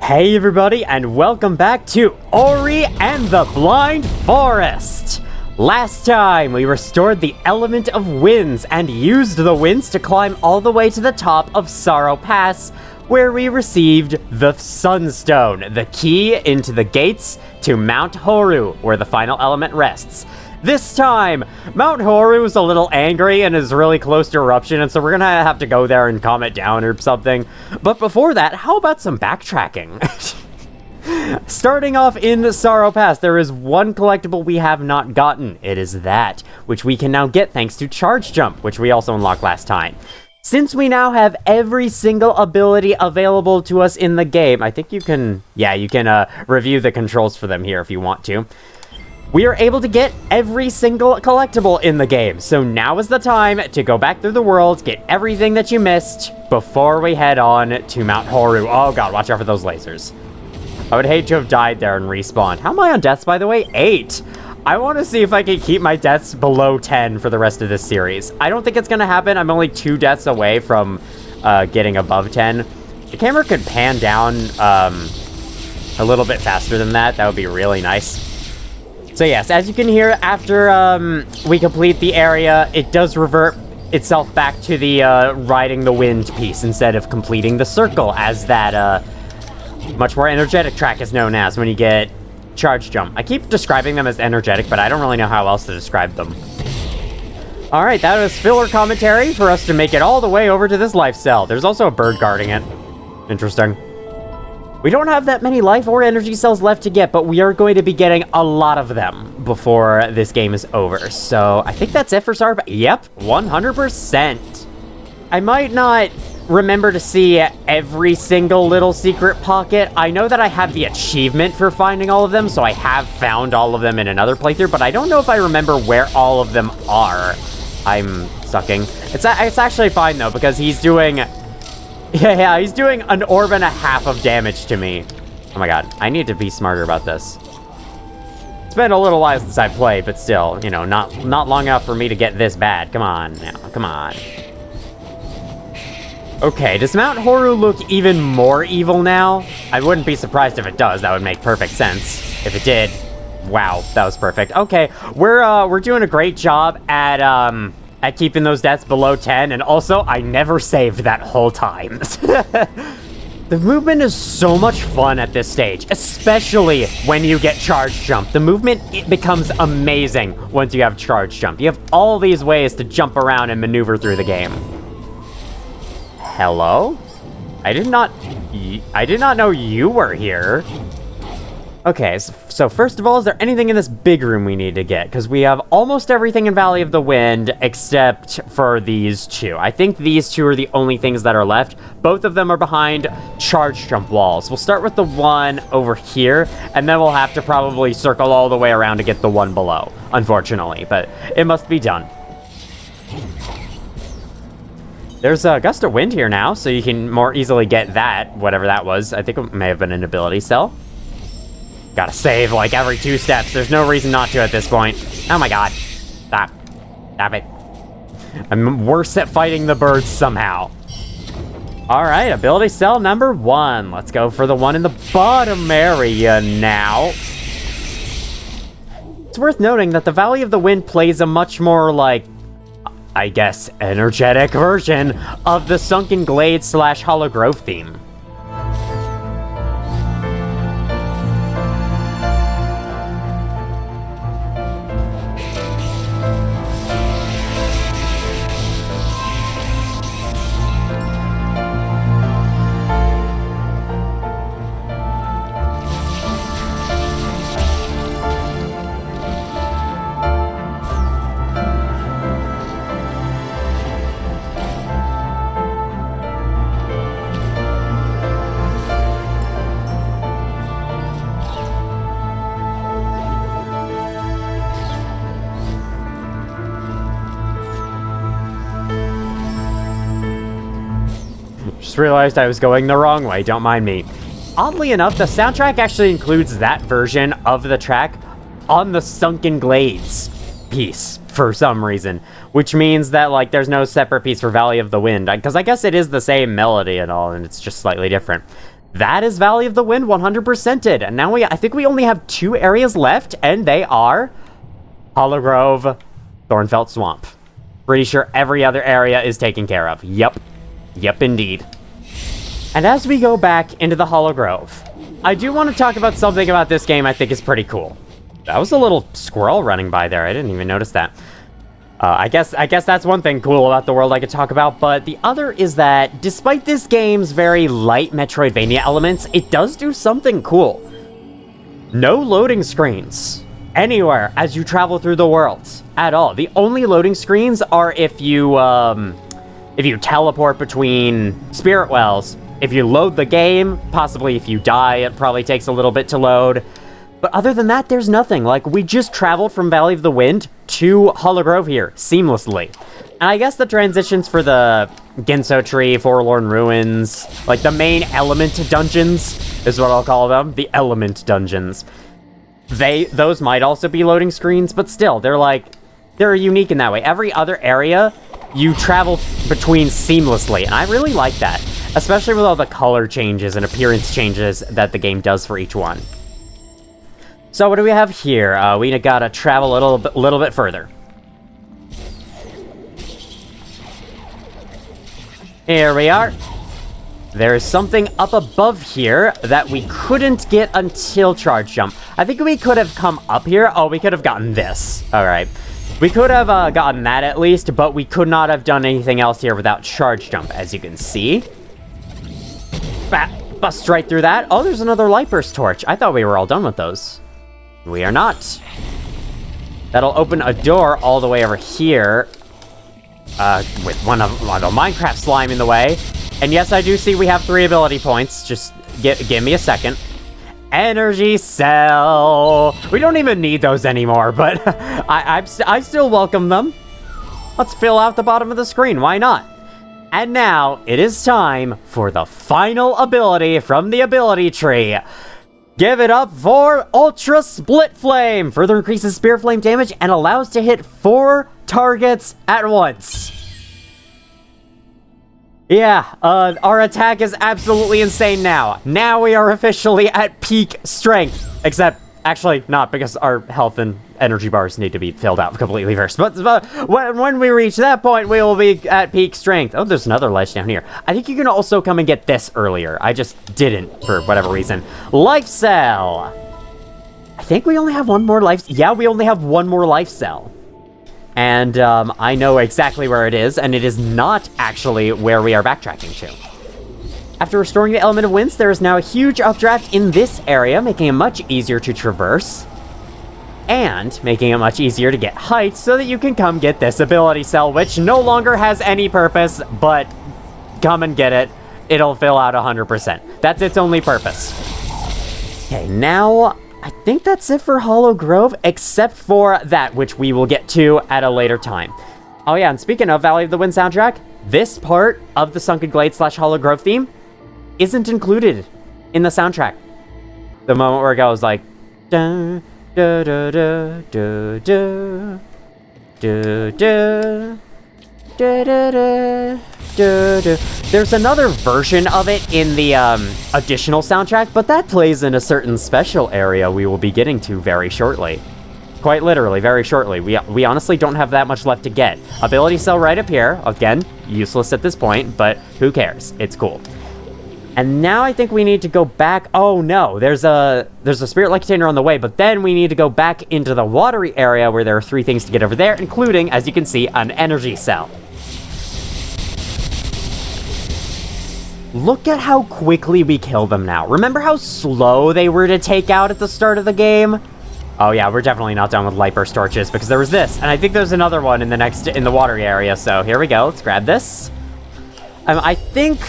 Hey everybody, and welcome back to Ori and the Blind Forest! Last time, we restored the element of winds and used the winds to climb all the way to the top of Sorrow Pass, where we received the Sunstone, the key into the gates to Mount Horu, where the final element rests. This time, Mount Horu is a little angry and is really close to eruption, and so we're gonna have to go there and calm it down or something. But before that, how about some backtracking? Starting off in the Sorrow Pass, there is one collectible we have not gotten. It is that, which we can now get thanks to Charge Jump, which we also unlocked last time. Since we now have every single ability available to us in the game, I think you can review the controls for them here if you want to. We are able to get every single collectible in the game, so now is the time to go back through the world, get everything that you missed before we head on to Mount Horu. Oh god, watch out for those lasers. I would hate to have died there and respawned. How am I on deaths, by the way? 8. I want to see if I can keep my deaths below 10 for the rest of this series. I don't think it's going to happen. I'm only 2 deaths away from getting above 10. The camera could pan down a little bit faster than that. That would be really nice. So yes, as you can hear, after we complete the area, it does revert itself back to the riding the wind piece instead of completing the circle, as that much more energetic track is known as when you get Charge Jump. I keep describing them as energetic, but I don't really know how else to describe them. Alright, that was filler commentary for us to make it all the way over to this life cell. There's also a bird guarding it. Interesting. We don't have that many life or energy cells left to get, but we are going to be getting a lot of them before this game is over. So I think that's it for Sorrow. Yep, 100%. I might not remember to see every single little secret pocket. I know that I have the achievement for finding all of them, so I have found all of them in another playthrough, but I don't know if I remember where all of them are. I'm sucking. It's actually fine, though, because he's doing... Yeah, he's doing an orb and a half of damage to me. Oh my god, I need to be smarter about this. It's been a little while since I played, but still, you know, not long enough for me to get this bad. Come on now, come on. Okay, does Mount Horu look even more evil now? I wouldn't be surprised if it does. That would make perfect sense. If it did, wow, that was perfect. Okay, we're doing a great job at keeping those deaths below 10, and also, I never saved that whole time. The movement is so much fun at this stage, especially when you get Charge Jump. The movement, it becomes amazing once you have Charge Jump. You have all these ways to jump around and maneuver through the game. Hello? I did not know you were here. Okay, so first of all, is there anything in this big room we need to get? Because we have almost everything in Valley of the Wind, except for these 2. I think these 2 are the only things that are left. Both of them are behind Charge Jump walls. We'll start with the one over here, and then we'll have to probably circle all the way around to get the one below, unfortunately, but it must be done. There's a gust of wind here now, so you can more easily get that, whatever that was. I think it may have been an ability cell. Gotta save, like, every 2 steps. There's no reason not to at this point. Oh my god. Stop. Stop it. I'm worse at fighting the birds somehow. Alright, ability cell number 1. Let's go for the one in the bottom area now. It's worth noting that the Valley of the Wind plays a much more, like, I guess, energetic version of the Sunken Glades / Hollow Grove theme. Just realized I was going the wrong way, don't mind me. Oddly enough, the soundtrack actually includes that version of the track on the Sunken Glades piece for some reason, which means that, like, there's no separate piece for Valley of the Wind, because I guess it is the same melody and all, and it's just slightly different. That is Valley of the Wind 100%ed. And now I think we only have 2 areas left, and they are Hollow Grove, Thornfelt Swamp. Pretty sure every other area is taken care of. Yep. Yep, indeed. And as we go back into the Hollow Grove, I do want to talk about something about this game I think is pretty cool. That was a little squirrel running by there. I didn't even notice that. I guess that's one thing cool about the world I could talk about, but the other is that despite this game's very light Metroidvania elements, it does do something cool. No loading screens anywhere as you travel through the world at all. The only loading screens are if you teleport between spirit wells. If you load the game, possibly if you die, it probably takes a little bit to load. But other than that, there's nothing. Like, we just traveled from Valley of the Wind to Hollow Grove here, seamlessly. And I guess the transitions for the Ginso Tree, Forlorn Ruins, like the main element dungeons is what I'll call them, the element dungeons. Those might also be loading screens, but still, they're unique in that way. Every other area, you travel between seamlessly, and I really like that. Especially with all the color changes and appearance changes that the game does for each one. So what do we have here? We gotta travel a little bit further. Here we are. There's something up above here that we couldn't get until charge jump. I think we could have come up here. Oh, we could have gotten this. All right. We could have gotten that at least, but we could not have done anything else here without charge jump, as you can see. Bust right through that. Oh, there's another light burst torch. I thought we were all done with those. We are not. That'll open a door all the way over here. With one of Minecraft slime in the way. And yes, I do see we have 3 ability points. Just give me a second. Energy cell. We don't even need those anymore, but I still welcome them. Let's fill out the bottom of the screen. Why not? And now, it is time for the final ability from the ability tree. Give it up for Ultra Split Flame. Further increases Spear Flame damage and allows to hit 4 targets at once. Yeah, our attack is absolutely insane now. Now we are officially at peak strength. Except, actually not, because our health and energy bars need to be filled out completely first. But when we reach that point, we will be at peak strength. Oh, there's another ledge down here. I think you can also come and get this earlier. I just didn't, for whatever reason. Life cell. I think we only have one more life. Yeah, we only have one more life cell. And I know exactly where it is, and it is not actually where we are backtracking to. After restoring the element of winds, there is now a huge updraft in this area, making it much easier to traverse. And making it much easier to get height so that you can come get this ability cell, which no longer has any purpose, but come and get it. It'll fill out 100%. That's its only purpose. Okay, now I think that's it for Hollow Grove, except for that, which we will get to at a later time. Oh yeah, and speaking of Valley of the Wind soundtrack, this part of the Sunken Glade / Hollow Grove theme isn't included in the soundtrack. The moment where it goes like, dun, da da da da da da da da da da da. There's another version of it in the additional soundtrack, but that plays in a certain special area we will be getting to very shortly. Quite literally, very shortly. We honestly don't have that much left to get. Ability cell right up here. Again, useless at this point, but who cares? It's cool. And now I think we need to go back. Oh no, there's a spirit light container on the way, but then we need to go back into the watery area where there are 3 things to get over there, including, as you can see, an energy cell. Look at how quickly we kill them now. Remember how slow they were to take out at the start of the game? Oh yeah, we're definitely not done with light burst torches because there was this, and I think there's another one in the watery area. So here we go. Let's grab this. I think.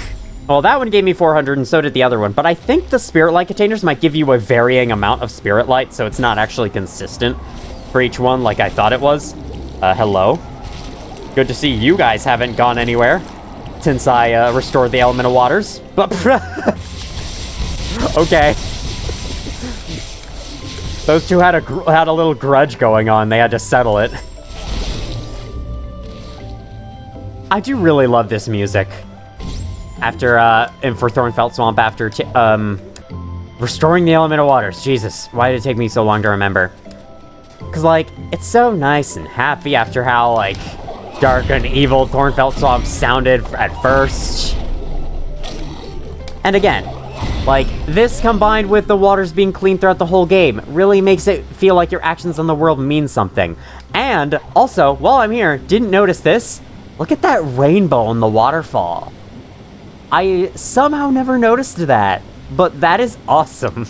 Well, that one gave me 400, and so did the other one. But I think the spirit light containers might give you a varying amount of spirit light, so it's not actually consistent for each one like I thought it was. Hello. Good to see you guys haven't gone anywhere since I restored the elemental waters. But okay. Those two had a little grudge going on. They had to settle it. I do really love this music. after, and for Thornfelt Swamp after, restoring the element of waters. Jesus, why did it take me so long to remember? Because, like, it's so nice and happy after how, like, dark and evil Thornfelt Swamp sounded at first. And again, like, this combined with the waters being clean throughout the whole game really makes it feel like your actions on the world mean something. And also, while I'm here, didn't notice this, look at that rainbow in the waterfall. I somehow never noticed that, but that is awesome.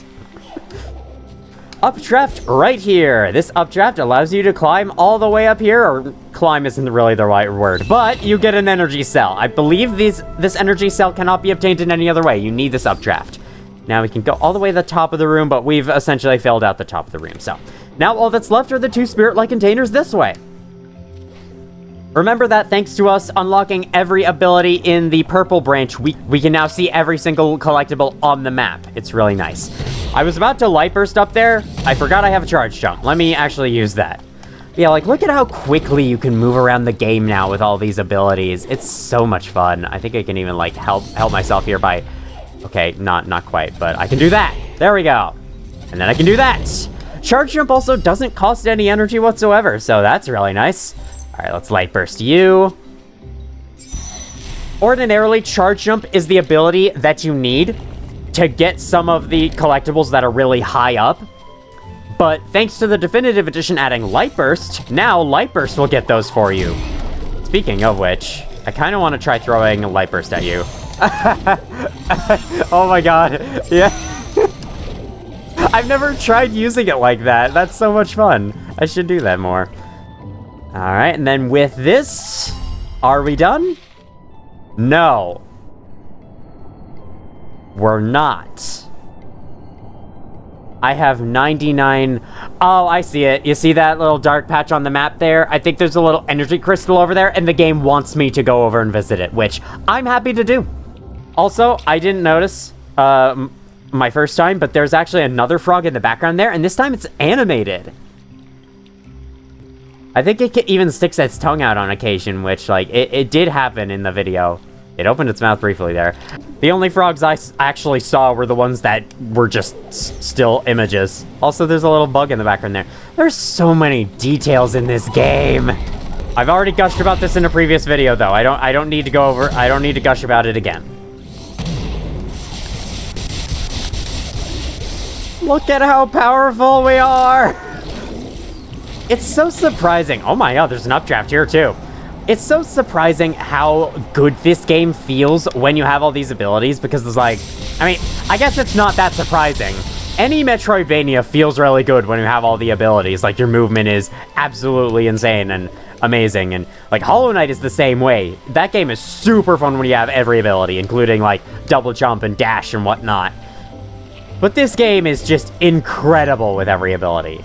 Updraft right here. This updraft allows you to climb all the way up here, or climb isn't really the right word, but you get an energy cell. I believe this energy cell cannot be obtained in any other way. You need this updraft. Now we can go all the way to the top of the room, but we've essentially filled out the top of the room. So now all that's left are the 2 spirit-like containers this way. Remember that thanks to us unlocking every ability in the purple branch, we can now see every single collectible on the map. It's really nice. I was about to light burst up there. I forgot I have a charge jump. Let me actually use that. Yeah, like, look at how quickly you can move around the game now with all these abilities. It's so much fun. I think I can even, like, help myself here by... Okay, not quite, but I can do that. There we go. And then I can do that. Charge jump also doesn't cost any energy whatsoever, so that's really nice. All right, let's light burst you. Ordinarily, charge jump is the ability that you need to get some of the collectibles that are really high up. But thanks to the Definitive Edition adding light burst, now light burst will get those for you. Speaking of which, I kind of want to try throwing a light burst at you. Oh my god, yeah. I've never tried using it like that. That's so much fun. I should do that more. Alright, and then with this, are we done? No. We're not. I have 99... Oh, I see it. You see that little dark patch on the map there? I think there's a little energy crystal over there, and the game wants me to go over and visit it, which I'm happy to do. Also, I didn't notice my first time, but there's actually another frog in the background there, and this time it's animated. I think it even sticks its tongue out on occasion, which, like, it did happen in the video. It opened its mouth briefly there. The only frogs I actually saw were the ones that were just still images. Also, there's a little bug in the background there. There's so many details in this game. I've already gushed about this in a previous video, though. I don't need to go over... I don't need to gush about it again. Look at how powerful we are! It's so surprising. Oh my god, there's an updraft here, too. It's so surprising how good this game feels when you have all these abilities, because it's like... I mean, I guess it's not that surprising. Any Metroidvania feels really good when you have all the abilities. Like, your movement is absolutely insane and amazing, and, like, Hollow Knight is the same way. That game is super fun when you have every ability, including, like, double jump and dash and whatnot. But this game is just incredible with every ability.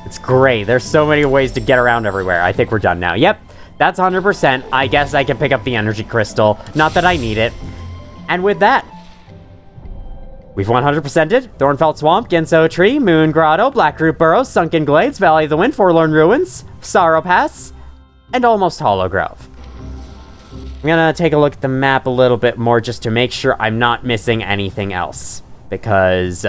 It's great. There's so many ways to get around everywhere. I think we're done now. Yep. That's 100%. I guess I can pick up the energy crystal. Not that I need it. And with that, we've 100%ed Thornfelt Swamp, Genso Tree, Moon Grotto, Blackroot Burrow, Sunken Glades, Valley of the Wind, Forlorn Ruins, Sorrow Pass, and almost Hollow Grove. I'm gonna take a look at the map a little bit more just to make sure I'm not missing anything else. Because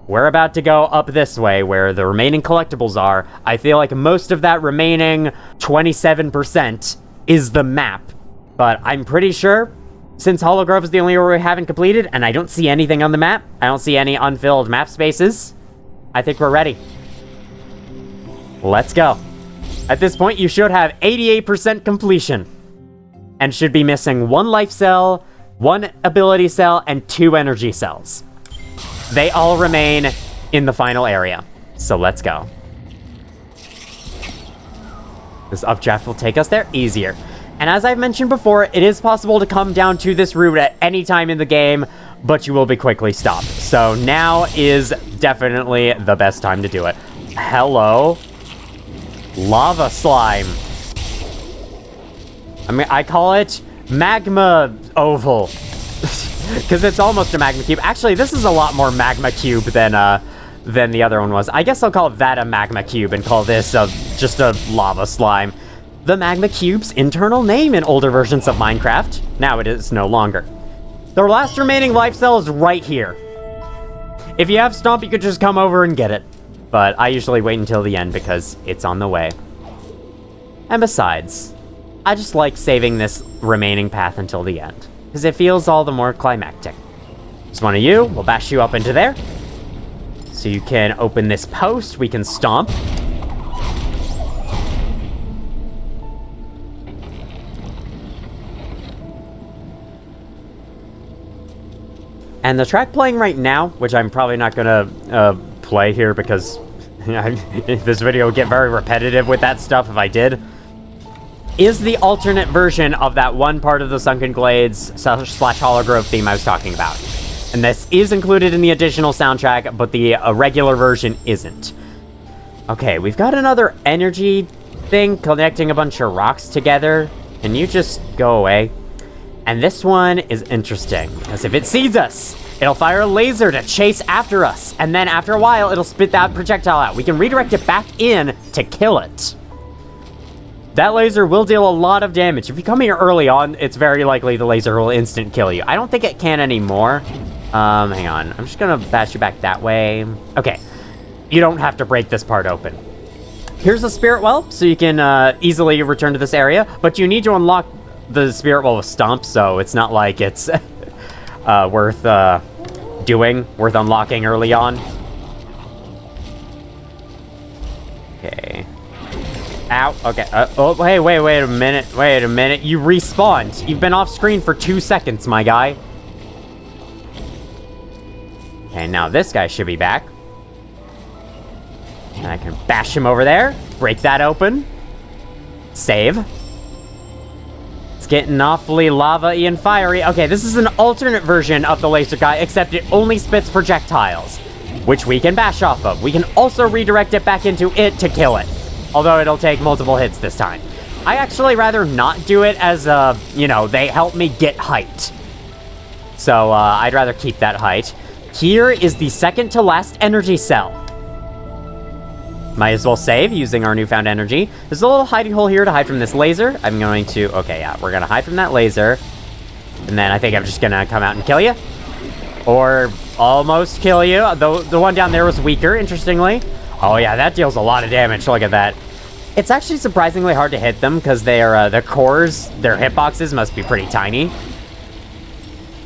we're about to go up this way where the remaining collectibles are. I feel like most of that remaining 27% is the map. But I'm pretty sure, since Hollow Grove is the only area we haven't completed, and I don't see anything on the map, I don't see any unfilled map spaces, I think we're ready. Let's go. At this point, you should have 88% completion. And should be missing 1 life cell, 1 ability cell, and 2 energy cells. They all remain in the final area. So let's go. This updraft will take us there easier. And as I've mentioned before, it is possible to come down to this route at any time in the game, but you will be quickly stopped. So now is definitely the best time to do it. Hello. Lava slime. I mean, I call it magma oval. Because it's almost a magma cube. Actually, this is a lot more magma cube than the other one was. I guess I'll call that a magma cube and call this just a lava slime. The magma cube's internal name in older versions of Minecraft. Now it is no longer. The last remaining life cell is right here. If you have Stomp, you could just come over and get it. But I usually wait until the end because it's on the way. And besides, I just like saving this remaining path until the end, because it feels all the more climactic. Just one of you, we'll bash you up into there. So you can open this post, we can stomp. And the track playing right now, which I'm probably not gonna play here because this video would get very repetitive with that stuff if I did, is the alternate version of that one part of the Sunken Glades / Hollow Grove theme I was talking about. And this is included in the additional soundtrack, but the regular version isn't. Okay, we've got another energy thing connecting a bunch of rocks together. Can you just go away? And this one is interesting, because if it sees us, it'll fire a laser to chase after us, and then after a while, it'll spit that projectile out. We can redirect it back in to kill it. That laser will deal a lot of damage. If you come here early on, it's very likely the laser will instant kill you. I don't think it can anymore. Hang on. I'm just gonna bash you back that way. Okay. You don't have to break this part open. Here's the spirit well, so you can easily return to this area, but you need to unlock the spirit well with Stomp, so it's not like it's worth unlocking early on. Okay. Ow. Okay. Oh, hey, wait a minute. You respawned. You've been off screen for 2 seconds, my guy. Okay, now this guy should be back. And I can bash him over there. Break that open. Save. It's getting awfully lava-y and fiery. Okay, this is an alternate version of the laser guy, except it only spits projectiles, which we can bash off of. We can also redirect it back into it to kill it, although it'll take multiple hits this time. I actually rather not do it as, they help me get height. So, I'd rather keep that height. Here is the second to last energy cell. Might as well save using our newfound energy. There's a little hiding hole here to hide from this laser. I'm going to... Okay, yeah, we're going to hide from that laser. And then I think I'm just going to come out and kill you. Or almost kill you. The one down there was weaker, interestingly. Oh, yeah, that deals a lot of damage. Look at that. It's actually surprisingly hard to hit them because their cores, their hitboxes must be pretty tiny.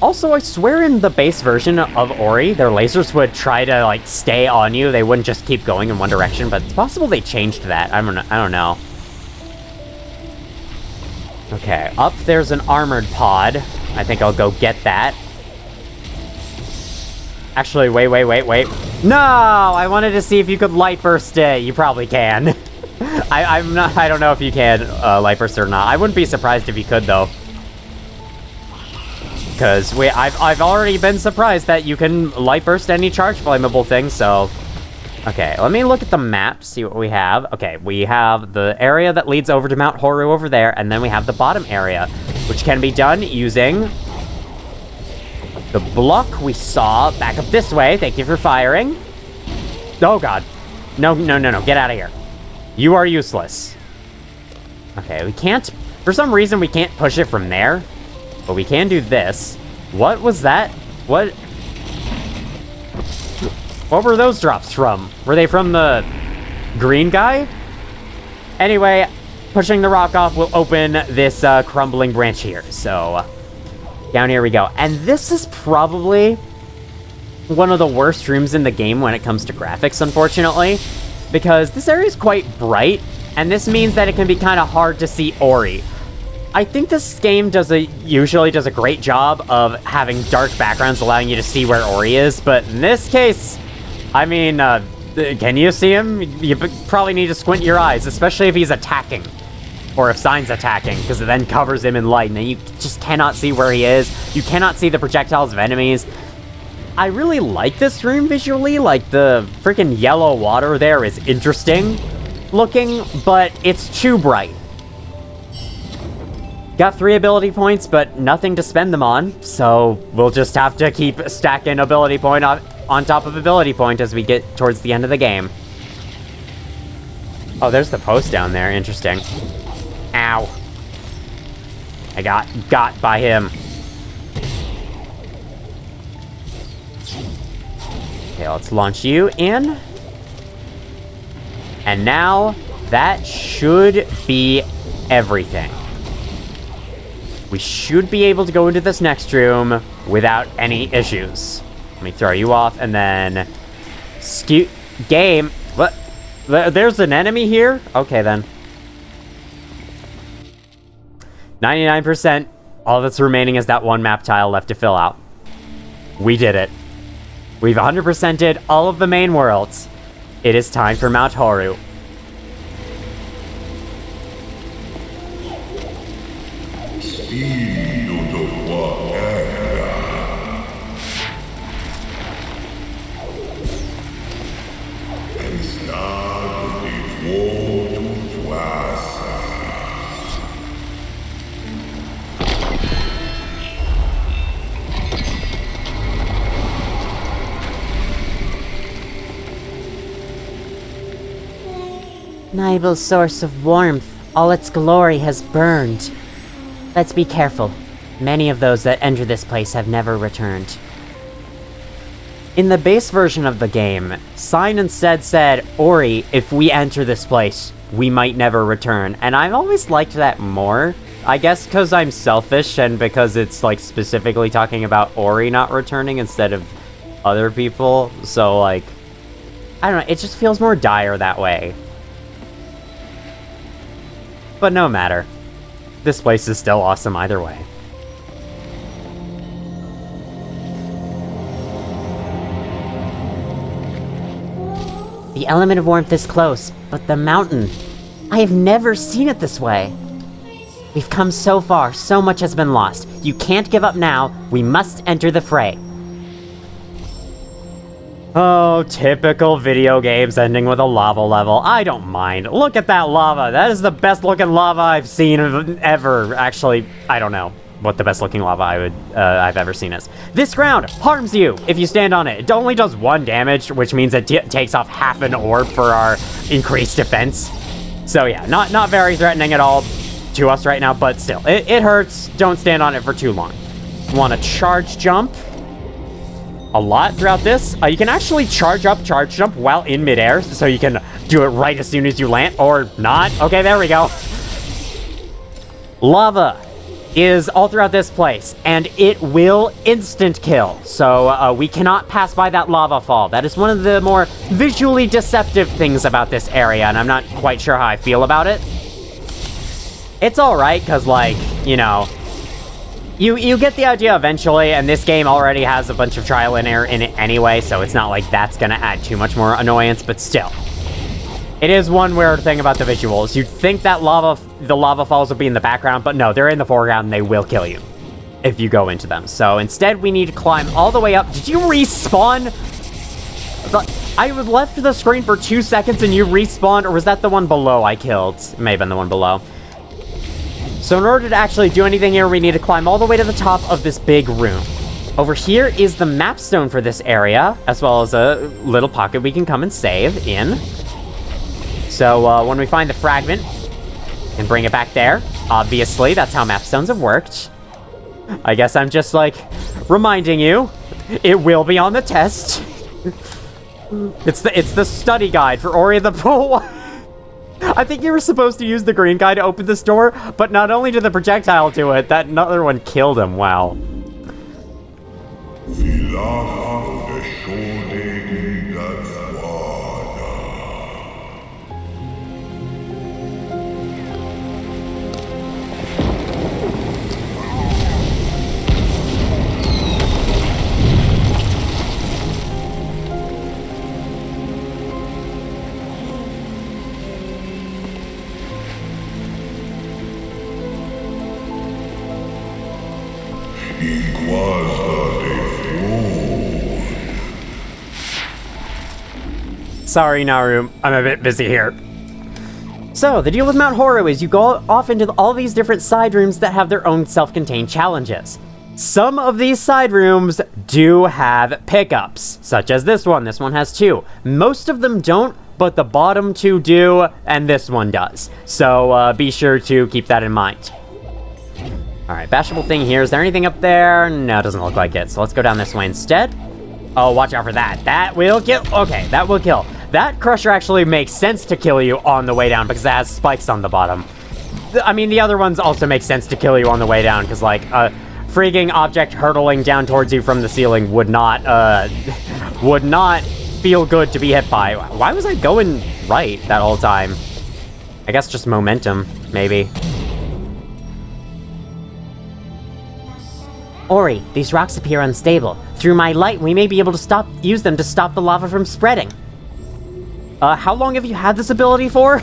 Also, I swear in the base version of Ori, their lasers would try to, like, stay on you. They wouldn't just keep going in one direction, but it's possible they changed that. I don't know. Okay, up there's an armored pod. I think I'll go get that. Actually, wait. No! I wanted to see if you could light burst it. You probably can. I don't know if you can light burst it or not. I wouldn't be surprised if you could, though. Because I've already been surprised that you can light burst any charge flammable thing, so... Okay, let me look at the map, see what we have. Okay, we have the area that leads over to Mount Horu over there, and then we have the bottom area, which can be done using the block we saw back up this way. Thank you for firing. Oh, God. No, get out of here. You are useless. Okay, we can't... For some reason, we can't push it from there. But we can do this. What was that? What were those drops from? Were they from the green guy? Anyway, pushing the rock off will open this crumbling branch here. So, down here we go. And this is probably one of the worst rooms in the game when it comes to graphics, unfortunately. Because this area is quite bright, and this means that it can be kind of hard to see Ori. I think this game usually does a great job of having dark backgrounds allowing you to see where Ori is, but in this case, I mean, can you see him? You probably need to squint your eyes, especially if he's attacking, or if Sign's attacking, because it then covers him in light, and then you just cannot see where he is. You cannot see the projectiles of enemies. I really like this room visually, like the freaking yellow water there is interesting looking, but it's too bright. Got 3 ability points, but nothing to spend them on, so we'll just have to keep stacking ability point on top of ability point as we get towards the end of the game. Oh, there's the post down there. Interesting. Ow. I got by him. Okay, let's launch you in. And now, that should be everything. We should be able to go into this next room without any issues. Let me throw you off, and then... Game! What? There's an enemy here? Okay, then. 99%. All that's remaining is that one map tile left to fill out. We did it. We've 100%ed all of the main worlds. It is time for Mount Horu. Nibel's source of warmth, all its glory has burned. Let's be careful. Many of those that enter this place have never returned. In the base version of the game, Sign instead said, Ori, if we enter this place, we might never return. And I've always liked that more. I guess because I'm selfish and because it's like specifically talking about Ori not returning instead of other people. So like, I don't know, it just feels more dire that way. But no matter. This place is still awesome either way. The element of warmth is close, but the mountain... I have never seen it this way. We've come so far, so much has been lost. You can't give up now. We must enter the fray. Oh, typical video games ending with a lava level. I don't mind. Look at that lava. That is the best looking lava I've seen ever. Actually, I don't know what the best looking lava I've ever seen is. This ground harms you if you stand on it. It only does 1 damage, which means it takes off half an orb for our increased defense. So yeah, not very threatening at all to us right now, but still, it hurts. Don't stand on it for too long. Want to charge jump a lot throughout this. You can actually charge jump while in midair, so you can do it right as soon as you land, or not. Okay, there we go. Lava is all throughout this place, and it will instant kill. So we cannot pass by that lava fall. That is one of the more visually deceptive things about this area, and I'm not quite sure how I feel about it. It's alright, because, like, you know, you get the idea eventually, and this game already has a bunch of trial and error in it anyway, so it's not like that's gonna add too much more annoyance, but still. It is one weird thing about the visuals. You'd think that the lava falls would be in the background, but no, they're in the foreground and they will kill you if you go into them. So instead, we need to climb all the way up. Did you respawn? I was left the screen for 2 seconds and you respawned, or was that the one below I killed? It may have been the one below. So in order to actually do anything here, we need to climb all the way to the top of this big room. Over here is the map stone for this area, as well as a little pocket we can come and save in. So when we find the fragment, and bring it back there. Obviously, that's how map stones have worked. I guess I'm just, like, reminding you, it will be on the test. It's the study guide for Ori the Bull. I think you were supposed to use the green guy to open this door, but not only did the projectile do it, that another one killed him. Wow. Sorry, Naru, I'm a bit busy here. So, the deal with Mount Horu is you go off into all these different side rooms that have their own self-contained challenges. Some of these side rooms do have pickups, such as this one. This one has 2. Most of them don't, but the bottom 2 do, and this one does. So, be sure to keep that in mind. Alright, bashable thing here. Is there anything up there? No, it doesn't look like it. So let's go down this way instead. Oh, watch out for that. That will kill. Okay, that will kill. That crusher actually makes sense to kill you on the way down because it has spikes on the bottom. I mean, the other ones also make sense to kill you on the way down because, like, a freaking object hurtling down towards you from the ceiling would not feel good to be hit by. Why was I going right that whole time? I guess just momentum, maybe. Ori, these rocks appear unstable. Through my light, we may be able to use them to stop the lava from spreading. How long have you had this ability for?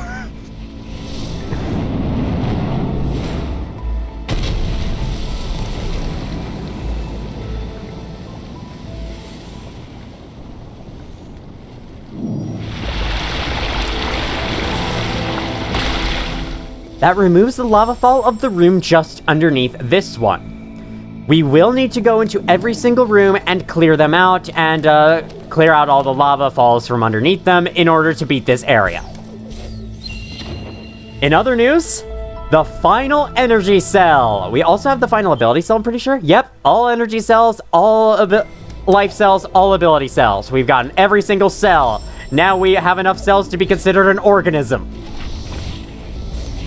That removes the lava fall of the room just underneath this one. We will need to go into every single room and clear them out and clear out all the lava falls from underneath them in order to beat this area. In other news, the final energy cell. We also have the final ability cell, I'm pretty sure. Yep, all energy cells, all life cells, all ability cells. We've gotten every single cell. Now we have enough cells to be considered an organism.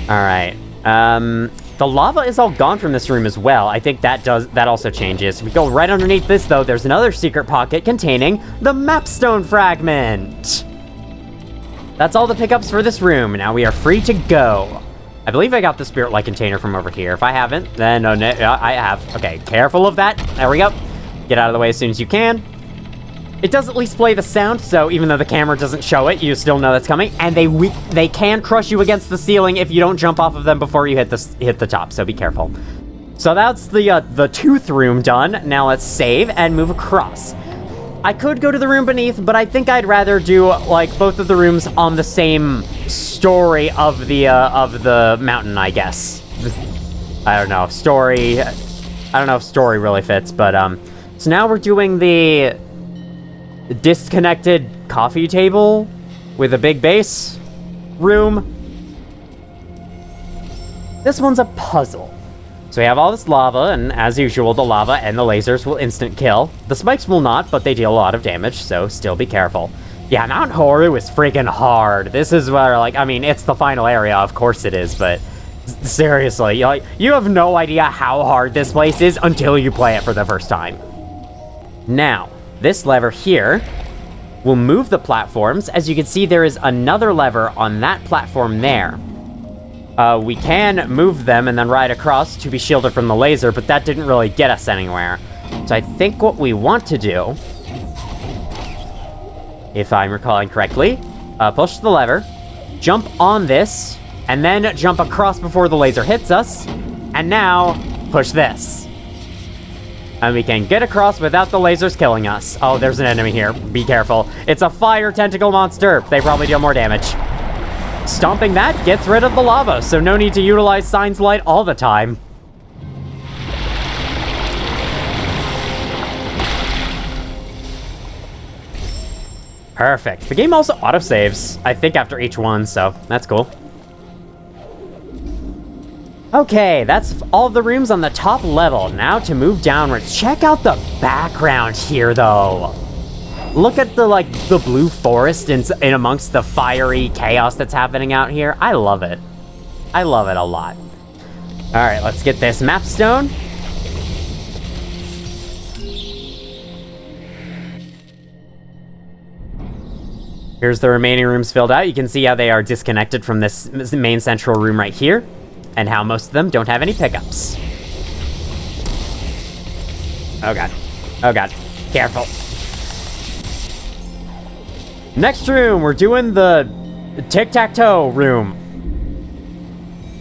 Alright, the lava is all gone from this room as well. I think that also changes. We go right underneath this, though. There's another secret pocket containing the mapstone fragment. That's all the pickups for this room. Now we are free to go. I believe I got the spirit light container from over here. If I haven't, then no, I have. Okay, careful of that. There we go. Get out of the way as soon as you can. It does at least play the sound, so even though the camera doesn't show it, you still know that's coming. And they can crush you against the ceiling if you don't jump off of them before you hit the top, so be careful. So that's the tooth room done. Now let's save and move across. I could go to the room beneath, but I think I'd rather do like both of the rooms on the same story of the mountain, I guess. I don't know if story really fits, but so now we're doing the disconnected coffee table with a big base room. This one's a puzzle. So we have all this lava, and as usual, the lava and the lasers will instant kill. The spikes will not, but they deal a lot of damage, so still be careful. Yeah, Mount Horu is freaking hard. This is where, like, I mean, it's the final area, of course it is, but seriously, like, you have no idea how hard this place is until you play it for the first time. Now, this lever here will move the platforms. As you can see, there is another lever on that platform there. We can move them and then ride across to be shielded from the laser, but that didn't really get us anywhere. So I think what we want to do, if I'm recalling correctly, push the lever, jump on this, and then jump across before the laser hits us, and now push this. And we can get across without the lasers killing us. Oh, there's an enemy here. Be careful. It's a fire tentacle monster. They probably deal more damage. Stomping that gets rid of the lava, so no need to utilize Signs Light all the time. Perfect. The game also autosaves, I think, after each one, so that's cool. Okay, that's all the rooms on the top level. Now to move downwards. Check out the background here, though. Look at the blue forest in amongst the fiery chaos that's happening out here. I love it. I love it a lot. All right, let's get this map stone. Here's the remaining rooms filled out. You can see how they are disconnected from this main central room right here, and how most of them don't have any pickups. Oh god. Oh god. Careful. Next room, we're doing the tic-tac-toe room.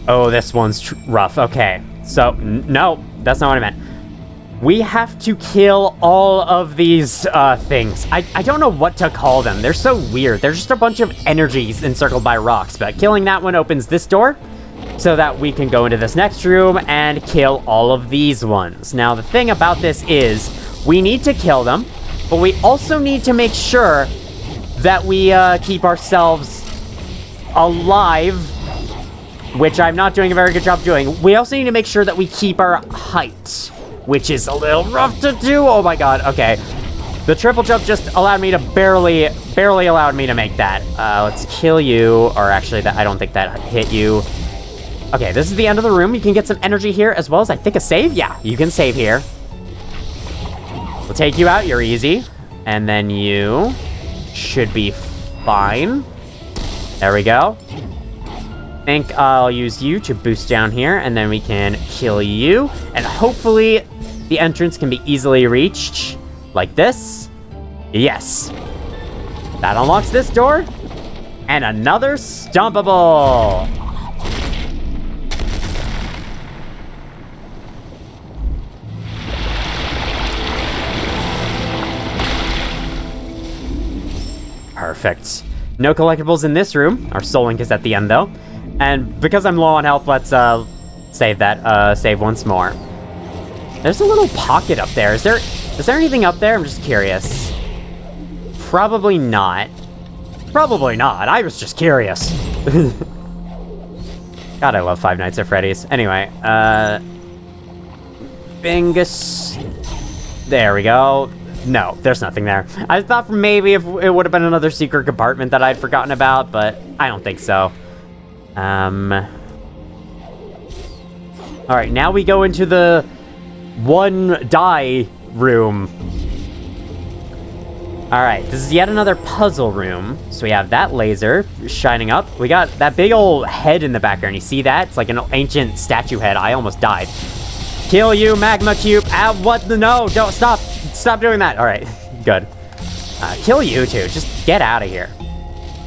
Oh, this one's rough. Okay. So, no, that's not what I meant. We have to kill all of these things. I don't know what to call them. They're so weird. They're just a bunch of energies encircled by rocks, but killing that one opens this door so that we can go into this next room and kill all of these ones. Now, the thing about this is we need to kill them, but we also need to make sure that we keep ourselves alive, which I'm not doing a very good job doing. We also need to make sure that we keep our height, which is a little rough to do. Oh my god, okay. The triple jump just allowed me to barely allowed me to make that. Let's kill you, or actually, I don't think that hit you. Okay, this is the end of the room. You can get some energy here, as well as, I think, a save. Yeah, you can save here. We'll take you out. You're easy. And then you should be fine. There we go. I think I'll use you to boost down here, and then we can kill you. And hopefully, the entrance can be easily reached. Like this. Yes. That unlocks this door. And another stompable. Perfect. No collectibles in this room. Our soul link is at the end, though. And because I'm low on health, let's save that. Save once more. There's a little pocket up there. Is there anything up there? I'm just curious. Probably not. Probably not. I was just curious. God, I love Five Nights at Freddy's. Anyway, Bingus. There we go. No, there's nothing there. I thought maybe if it would have been another secret compartment that I'd forgotten about, but I don't think so. Alright, now we go into the one die room. Alright, this is yet another puzzle room. So we have that laser shining up. We got that big old head in the background. You see that? It's like an ancient statue head. I almost died. Kill you, magma cube. Ah, what the? No, don't stop. Stop doing that. Alright, good. Kill you too. Just get out of here.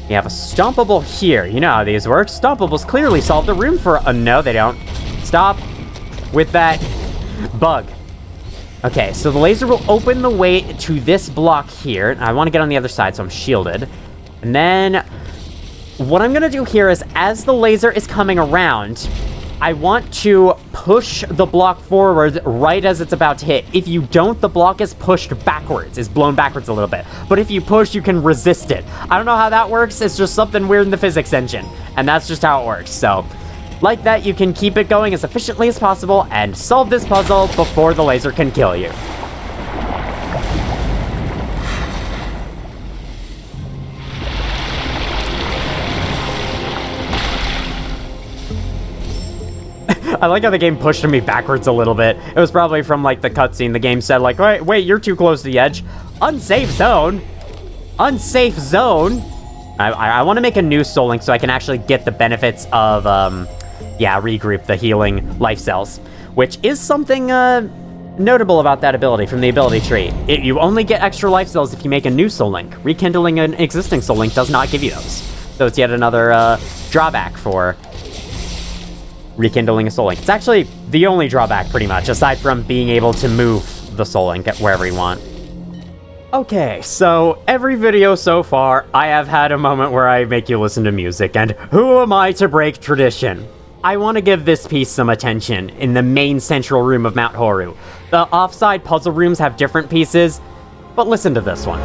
We have a stompable here. You know how these work. Stompables clearly solve the room for... no, they don't. Stop with that bug. Okay, so the laser will open the way to this block here. I want to get on the other side, so I'm shielded. And then what I'm going to do here is, as the laser is coming around, I want to push the block forward right as it's about to hit. If you don't, the block is pushed backwards, is blown backwards a little bit. But if you push, you can resist it. I don't know how that works. It's just something weird in the physics engine. And that's just how it works. So, like that, you can keep it going as efficiently as possible and solve this puzzle before the laser can kill you. I like how the game pushed me backwards a little bit. It was probably from, like, the cutscene. The game said, like, wait, you're too close to the edge. Unsafe zone? Unsafe zone? I want to make a new soul link so I can actually get the benefits of, regroup the healing life cells, which is something, notable about that ability from the ability tree. You only get extra life cells if you make a new soul link. Rekindling an existing soul link does not give you those. So it's yet another, drawback for rekindling a soul link. It's actually the only drawback, pretty much, aside from being able to move the soul link wherever you want. Okay, so every video so far, I have had a moment where I make you listen to music, and who am I to break tradition? I want to give this piece some attention in the main central room of Mount Horu. The offside puzzle rooms have different pieces, but listen to this one.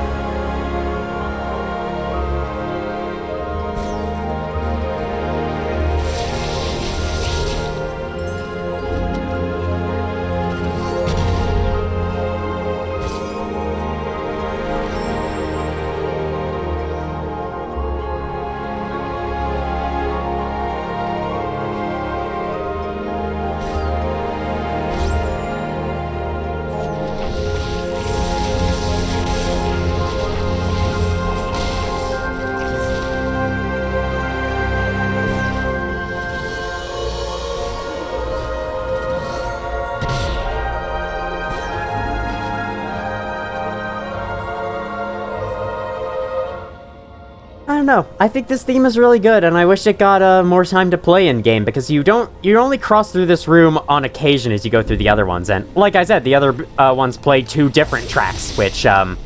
I don't know. I think this theme is really good, and I wish it got more time to play in game, because you only cross through this room on occasion as you go through the other ones. And like I said, the other ones play two different tracks, which are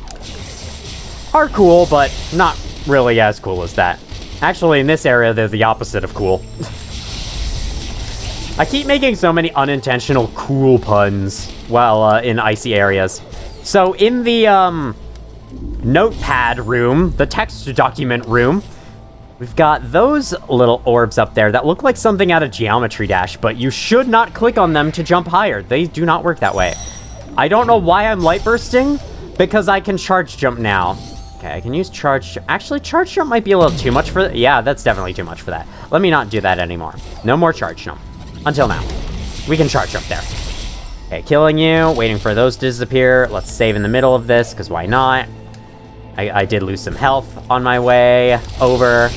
cool, but not really as cool as that. Actually, in this area, they're the opposite of cool. I keep making so many unintentional cool puns while in icy areas. So in the notepad room, the text document room, we've got those little orbs up there that look like something out of Geometry Dash, but you should not click on them to jump higher. They do not work that way. I don't know why I'm light bursting, because I can charge jump now. Okay, I can use charge... Actually, charge jump might be a little too much for... Yeah, that's definitely too much for that. Let me not do that anymore. No more charge jump. Until now. We can charge jump there. Okay, killing you. Waiting for those to disappear. Let's save in the middle of this, because why not? I did lose some health on my way over.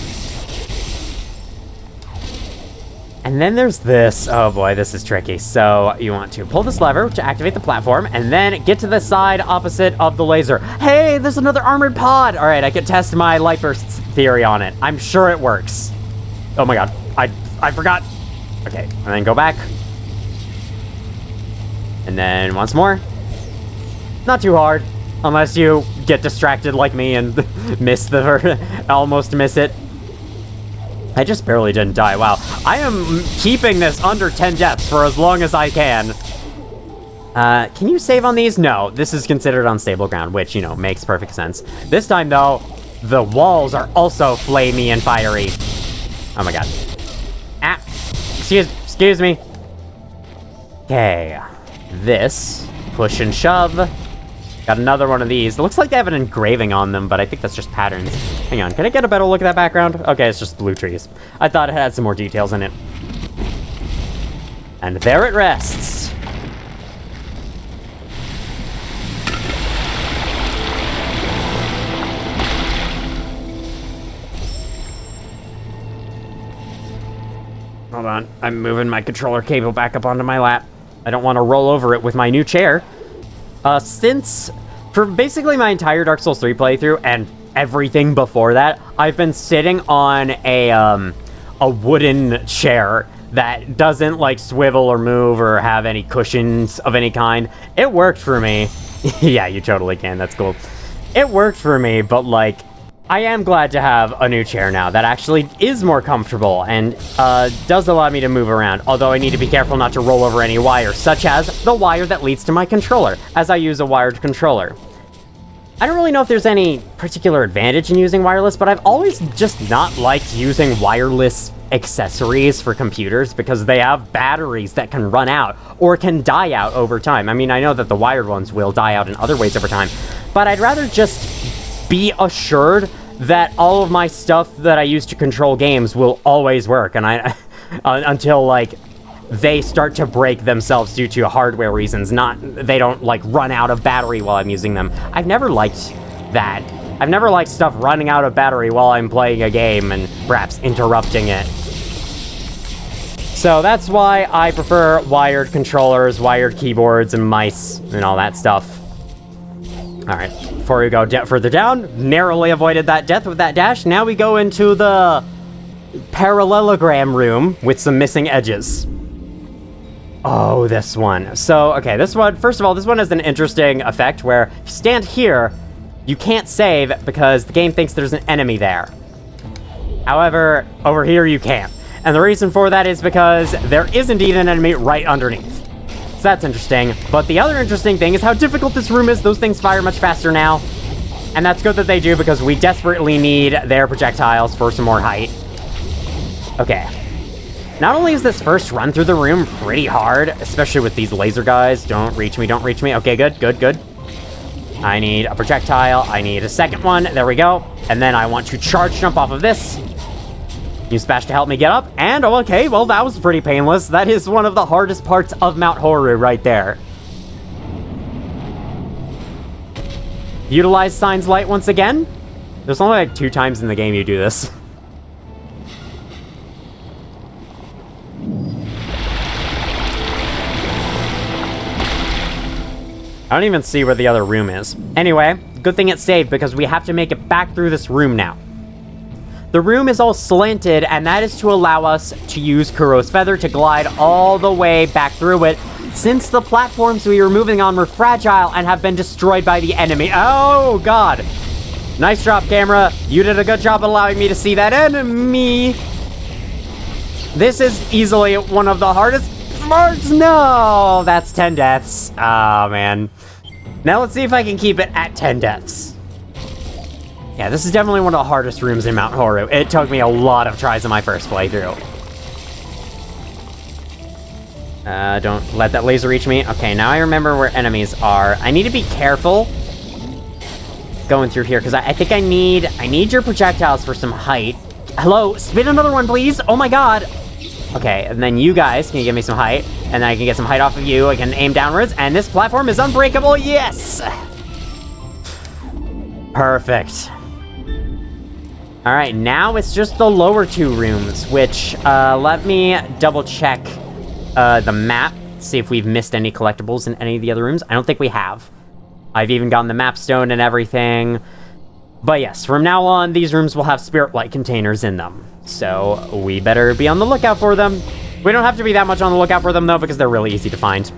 And then there's this. Oh boy, this is tricky. So you want to pull this lever to activate the platform, and then get to the side opposite of the laser. Hey, there's another armored pod. All right, I could test my light burst theory on it. I'm sure it works. Oh my god, I forgot. Okay, and then go back. And then once more. Not too hard, unless you get distracted like me and miss almost miss it. I just barely didn't die. Wow. I am keeping this under 10 deaths for as long as I can. Can you save on these? No, this is considered unstable ground, which, you know, makes perfect sense. This time, though, the walls are also flamey and fiery. Oh my god. Ah. Excuse me. Okay. This. Push and shove. Got another one of these. It looks like they have an engraving on them, but I think that's just patterns. Hang on, can I get a better look at that background? Okay, it's just blue trees. I thought it had some more details in it. And there it rests. Hold on, I'm moving my controller cable back up onto my lap. I don't want to roll over it with my new chair. For basically my entire Dark Souls 3 playthrough and everything before that, I've been sitting on a wooden chair that doesn't like swivel or move or have any cushions of any kind. It worked for me. Yeah, you totally can. That's cool. It worked for me, but like, I am glad to have a new chair now that actually is more comfortable and does allow me to move around, although I need to be careful not to roll over any wires, such as the wire that leads to my controller, as I use a wired controller. I don't really know if there's any particular advantage in using wireless, but I've always just not liked using wireless accessories for computers because they have batteries that can run out or can die out over time. I mean, I know that the wired ones will die out in other ways over time, but I'd rather just be assured that all of my stuff that I use to control games will always work, and until like they start to break themselves due to hardware reasons, they don't like run out of battery while I'm using them. I've never liked that. I've never liked stuff running out of battery while I'm playing a game and perhaps interrupting it. So that's why I prefer wired controllers, wired keyboards, and mice, and all that stuff. Alright, before we go further down, narrowly avoided that death with that dash. Now we go into the parallelogram room with some missing edges. Oh, this one. So, okay, this one, first of all, this one has an interesting effect where if you stand here, you can't save because the game thinks there's an enemy there. However, over here you can. And the reason for that is because there is indeed an enemy right underneath. So that's interesting. But the other interesting thing is how difficult this room is. Those things fire much faster now. And that's good that they do because we desperately need their projectiles for some more height. Okay. Not only is this first run through the room pretty hard, especially with these laser guys. Don't reach me, don't reach me. Okay, good, good, good. I need a projectile. I need a second one. There we go. And then I want to charge jump off of this. Use Bash to help me get up. And, oh, okay, well, that was pretty painless. That is one of the hardest parts of Mount Horu right there. Utilize Sign's Light once again. There's only like 2 times in the game you do this. I don't even see where the other room is. Anyway, good thing it's saved because we have to make it back through this room now. The room is all slanted, and that is to allow us to use Kuro's feather to glide all the way back through it, since the platforms we were moving on were fragile and have been destroyed by the enemy. Oh, God. Nice job, camera. You did a good job allowing me to see that enemy. This is easily one of the hardest parts. No, that's 10 deaths. Oh, man. Now let's see if I can keep it at 10 deaths. Yeah, this is definitely one of the hardest rooms in Mount Horu. It took me a lot of tries in my first playthrough. Don't let that laser reach me. Okay, now I remember where enemies are. I need to be careful going through here, because I think I need your projectiles for some height. Hello, spin another one, please. Oh my god. Okay, and then you guys can give me some height, and then I can get some height off of you. I can aim downwards, and this platform is unbreakable. Yes. Perfect. All right, now it's just the lower 2 rooms, which, let me double check the map, see if we've missed any collectibles in any of the other rooms. I don't think we have. I've even gotten the map stone and everything. But yes, from now on, these rooms will have spirit light containers in them. So we better be on the lookout for them. We don't have to be that much on the lookout for them, though, because they're really easy to find.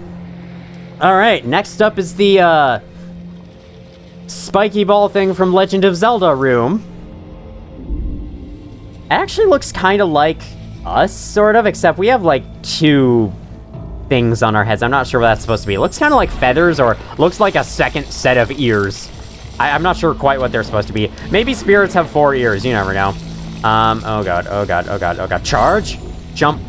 All right, next up is the, spiky ball thing from Legend of Zelda room. It actually looks kind of like us, sort of, except we have, like, 2 things on our heads. I'm not sure what that's supposed to be. It looks kind of like feathers, or looks like a second set of ears. I'm not sure quite what they're supposed to be. Maybe spirits have 4 ears, you never know. Oh god, oh god, oh god, oh god. Charge! Jump.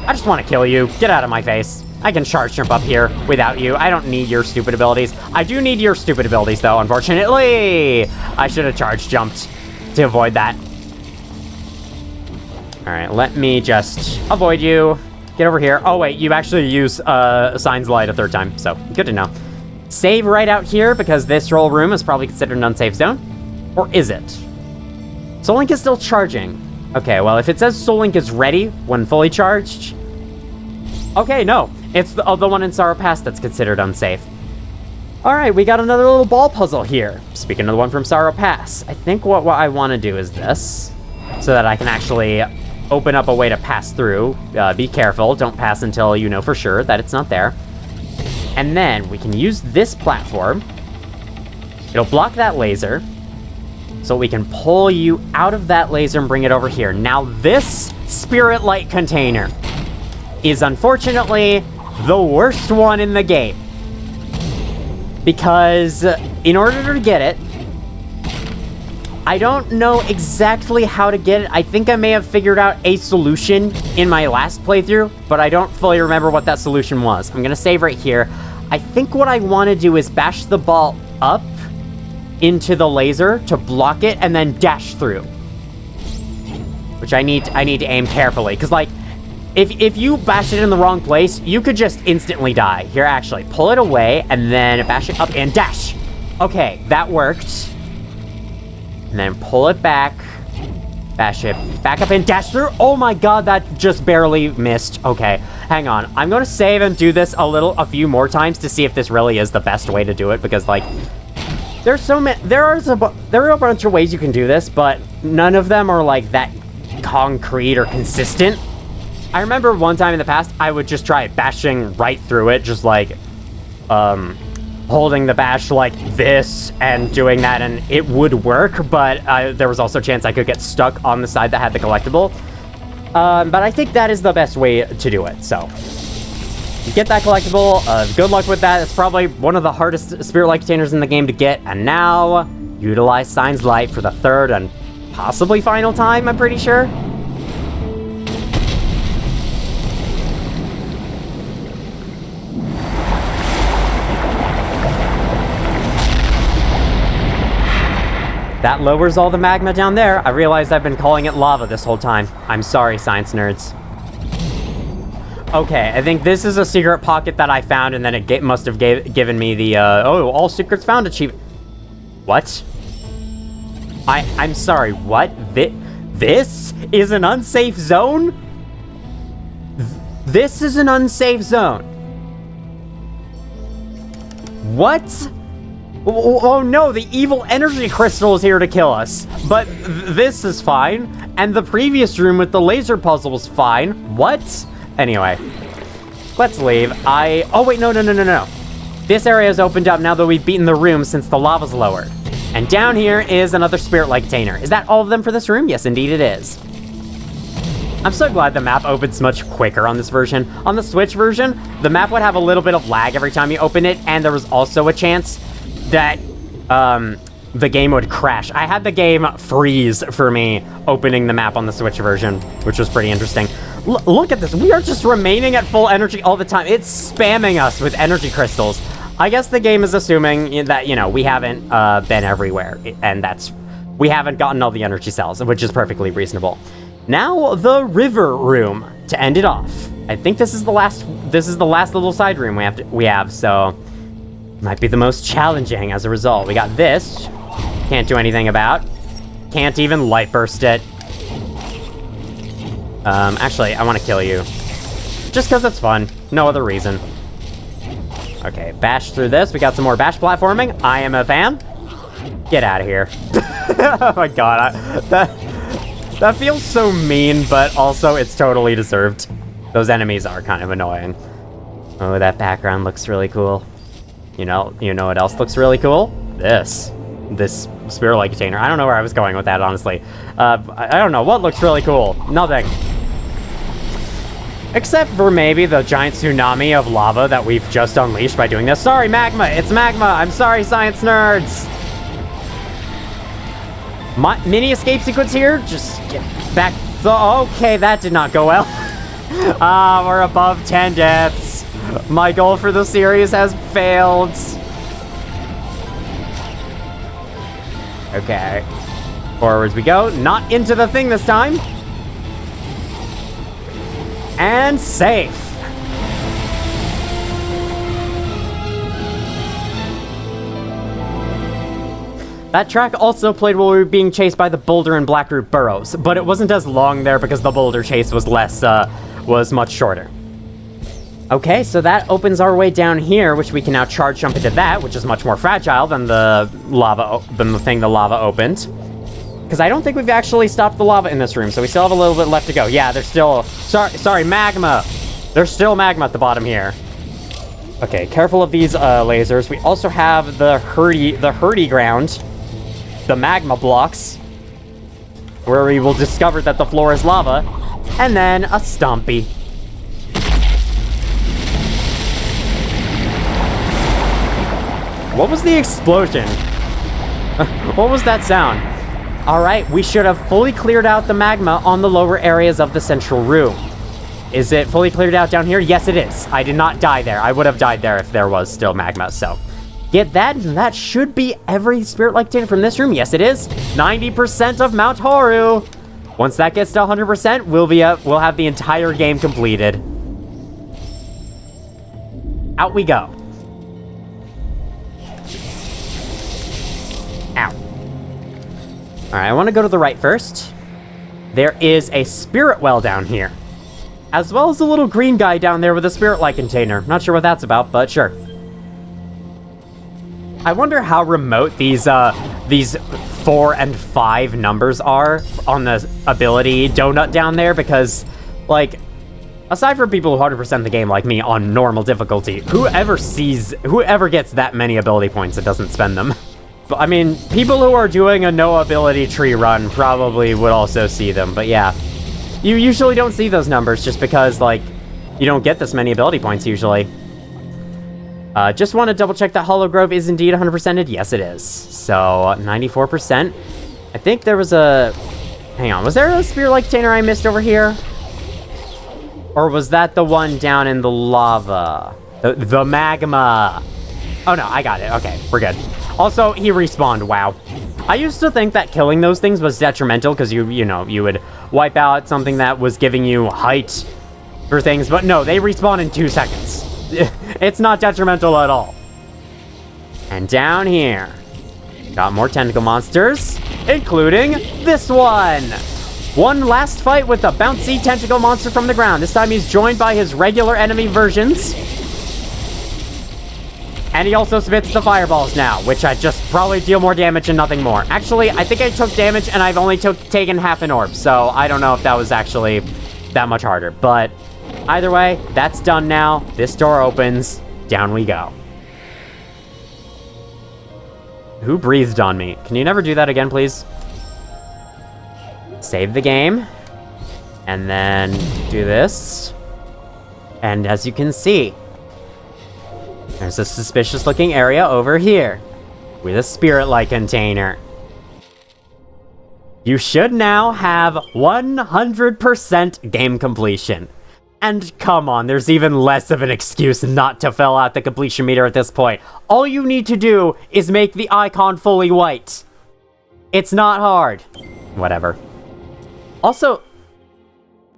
I just want to kill you. Get out of my face. I can charge jump up here without you. I don't need your stupid abilities. I do need your stupid abilities, though, unfortunately. I should have charge jumped to avoid that. Alright, let me just avoid you. Get over here. Oh, wait, you actually use Sign's Light a 3rd time, so good to know. Save right out here, because this roll room is probably considered an unsafe zone. Or is it? Soul Link is still charging. Okay, well, if it says Soul Link is ready when fully charged... Okay, no. It's the one in Sorrow Pass that's considered unsafe. Alright, we got another little ball puzzle here. Speaking of the one from Sorrow Pass, I think what I want to do is this, so that I can actually open up a way to pass through. Be careful, don't pass until you know for sure that it's not there. And then we can use this platform. It'll block that laser, so we can pull you out of that laser and bring it over here. Now this spirit light container is unfortunately the worst one in the game. Because in order to get it, I don't know exactly how to get it. I think I may have figured out a solution in my last playthrough, but I don't fully remember what that solution was. I'm gonna save right here. I think what I want to do is bash the ball up into the laser to block it and then dash through. Which I need to aim carefully, because like, if you bash it in the wrong place, you could just instantly die. Here, actually, pull it away and then bash it up and dash. Okay, that worked. And then pull it back, bash it back up and dash through. Oh my god, that just barely missed. Okay, hang on. I'm gonna save and do this a few more times to see if this really is the best way to do it, because like, there's so many, there are a bunch of ways you can do this, but none of them are like that concrete or consistent. I remember one time in the past, I would just try bashing right through it, just like, holding the bash like this and doing that, and it would work, but there was also a chance I could get stuck on the side that had the collectible. But I think that is the best way to do it, so. You get that collectible, good luck with that. It's probably one of the hardest spirit light containers in the game to get, and now, utilize Sign's Light for the 3rd and possibly final time, I'm pretty sure. That lowers all the magma down there. I realized I've been calling it lava this whole time. I'm sorry, science nerds. Okay, I think this is a secret pocket that I found, and then it must have given me the, oh, all secrets found achievement. What? I'm sorry, what? This is an unsafe zone? This is an unsafe zone. What? Oh no, the evil energy crystal is here to kill us. But this is fine. And the previous room with the laser puzzle was fine. What? Anyway, let's leave. Oh wait, no. This area is opened up now that we've beaten the room since the lava's lowered. And down here is another spirit light container. Is that all of them for this room? Yes, indeed it is. I'm so glad the map opens much quicker on this version. On the Switch version, the map would have a little bit of lag every time you open it, and there was also a chance that the game would crash. I had the game freeze for me opening the map on the Switch version, which was pretty interesting. Look at this. We are just remaining at full energy all the time. It's spamming us with energy crystals. I guess the game is assuming that, you know, we haven't been everywhere, and we haven't gotten all the energy cells, which is perfectly reasonable. Now, the river room to end it off. I think this is the last little side room we have, so it might be the most challenging as a result. We got this, can't do anything about. Can't even light burst it. Actually, I want to kill you. Just because it's fun. No other reason. Okay, bash through this. We got some more bash platforming. I am a fan. Get out of here. Oh my god. That feels so mean, but also it's totally deserved. Those enemies are kind of annoying. Oh, that background looks really cool. You know what else looks really cool? This spirit-like container. I don't know where I was going with that, honestly. I don't know. What looks really cool? Nothing. Except for maybe the giant tsunami of lava that we've just unleashed by doing this. Sorry, magma! It's magma! I'm sorry, science nerds! Mini escape sequence here? Just get back. Okay, that did not go well. We're above 10 deaths. My goal for the series has failed. Okay. Forwards we go. Not into the thing this time. And safe. That track also played while we were being chased by the boulder and blackroot burrows, but it wasn't as long there because the boulder chase was was much shorter. Okay, so that opens our way down here, which we can now charge jump into that, which is much more fragile than the thing the lava opened. Because I don't think we've actually stopped the lava in this room, so we still have a little bit left to go. Yeah, there's still... Sorry, magma! There's still magma at the bottom here. Okay, careful of these lasers. We also have the hurdy ground, the magma blocks, where we will discover that the floor is lava, and then a stompy. What was the explosion? What was that sound? Alright, we should have fully cleared out the magma on the lower areas of the central room. Is it fully cleared out down here? Yes, it is. I did not die there. I would have died there if there was still magma, so... Get that, and that should be every spirit-like container from this room. Yes, it is. 90% of Mount Horu! Once that gets to 100%, we'll have the entire game completed. Out we go. Ow. Alright, I want to go to the right first. There is a spirit well down here. As well as a little green guy down there with a spirit-like container. Not sure what that's about, but sure. I wonder how remote these 4 and 5 numbers are on the ability donut down there, because, like, aside from people who 100% the game like me on normal difficulty, whoever gets that many ability points and doesn't spend them? But, I mean, people who are doing a no ability tree run probably would also see them, but yeah. You usually don't see those numbers just because, like, you don't get this many ability points usually. Just want to double check that Hollow Grove is indeed 100%ed. Yes, it is. So, 94%. I think there was a... Hang on, was there a spear-like container I missed over here? Or was that the one down in the lava? The magma. Oh no, I got it. Okay, we're good. Also, he respawned. Wow. I used to think that killing those things was detrimental because you would wipe out something that was giving you height for things, but no, they respawn in 2 seconds. It's not detrimental at all. And down here, got more tentacle monsters, including this one. One last fight with a bouncy tentacle monster from the ground. This time he's joined by his regular enemy versions. And he also spits the fireballs now, which I just probably deal more damage and nothing more. Actually, I think I took damage and I've only taken half an orb, so I don't know if that was actually that much harder. But either way, that's done now. This door opens. Down we go. Who breathed on me? Can you never do that again, please? Save the game. And then do this. And as you can see, there's a suspicious looking area over here with a spirit-like container. You should now have 100% game completion. And come on, there's even less of an excuse not to fill out the completion meter at this point. All you need to do is make the icon fully white. It's not hard. Whatever. Also,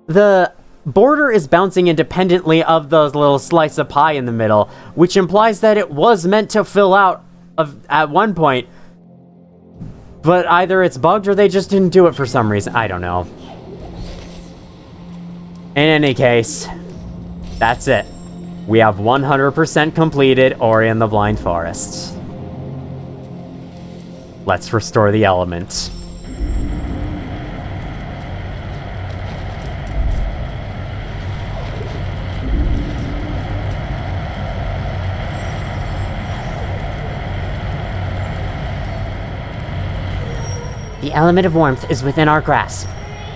the border is bouncing independently of the little slice of pie in the middle, which implies that it was meant to fill out at one point. But either it's bugged or they just didn't do it for some reason. I don't know. In any case, that's it. We have 100% completed Ori and the Blind Forest. Let's restore the element. The element of warmth is within our grasp.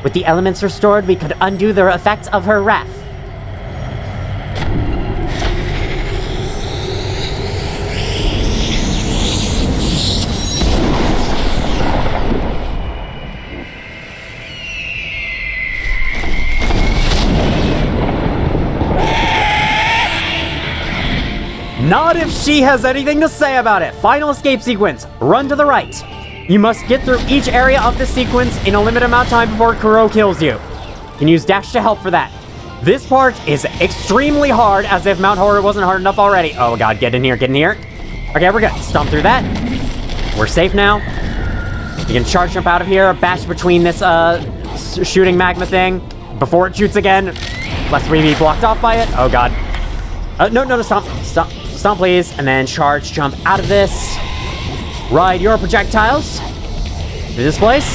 With the elements restored, we could undo the effects of her wrath. Not if she has anything to say about it. Final escape sequence. Run to the right. You must get through each area of the sequence in a limited amount of time before Kuro kills you. You can use dash to help for that. This part is extremely hard, as if Mount Horu wasn't hard enough already. Oh god, get in here, get in here. Okay, we're good. Stomp through that. We're safe now. You can charge jump out of here, bash between this shooting magma thing before it shoots again, lest we be blocked off by it. Oh god. No, stomp please, and then charge jump out of this. Ride your projectiles through this place.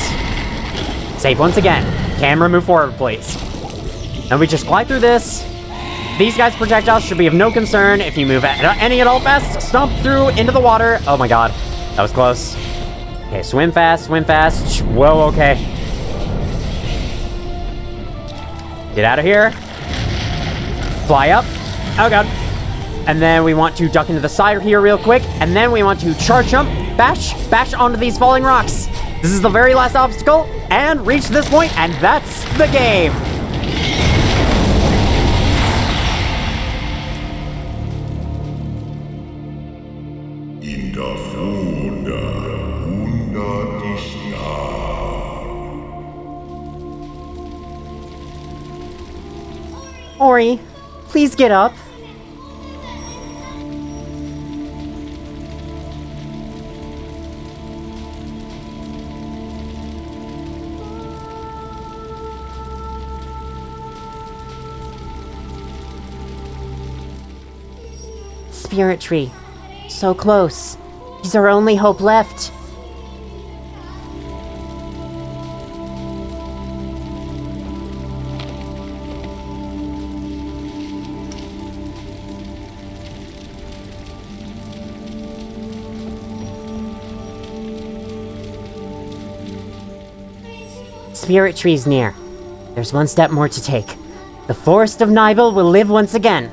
Safe once again. Camera move forward, please. And we just glide through this. These guys' projectiles should be of no concern if you move any at all fast. Stomp through into the water. Oh my god, that was close. Okay, swim fast, swim fast. Whoa, okay. Get out of here. Fly up. Oh god. And then we want to duck into the side here real quick. And then we want to charge jump, bash onto these falling rocks. This is the very last obstacle. And reach this point, and that's the game. Ori, please get up. Spirit tree. So close. He's our only hope left. Spirit tree's near. There's one step more to take. The forest of Nibel will live once again.